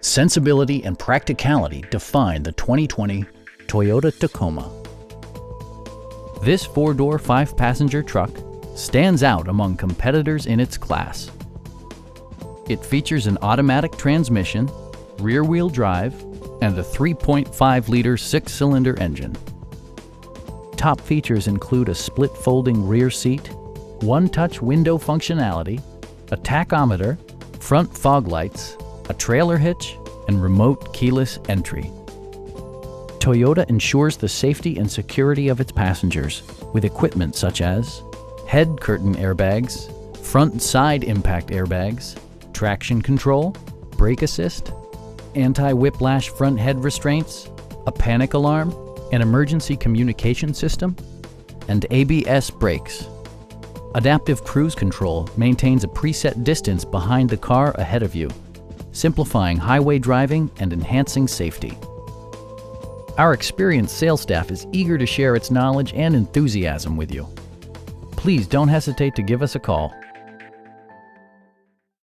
Sensibility and practicality define the 2020 Toyota Tacoma. This four-door, five-passenger truck stands out among competitors in its class. It features an automatic transmission, rear-wheel drive, and a 3.5-liter six-cylinder engine. Top features include a split folding rear seat, one-touch window functionality, a tachometer, front fog lights, a trailer hitch, and remote keyless entry. Toyota ensures the safety and security of its passengers with equipment such as head curtain airbags, front and side impact airbags, traction control, brake assist, anti-whiplash front head restraints, a panic alarm, an emergency communication system, and ABS brakes. Adaptive Cruise Control maintains a preset distance behind the car ahead of you, simplifying highway driving and enhancing safety. Our experienced sales staff is eager to share its knowledge and enthusiasm with you. Please don't hesitate to give us a call.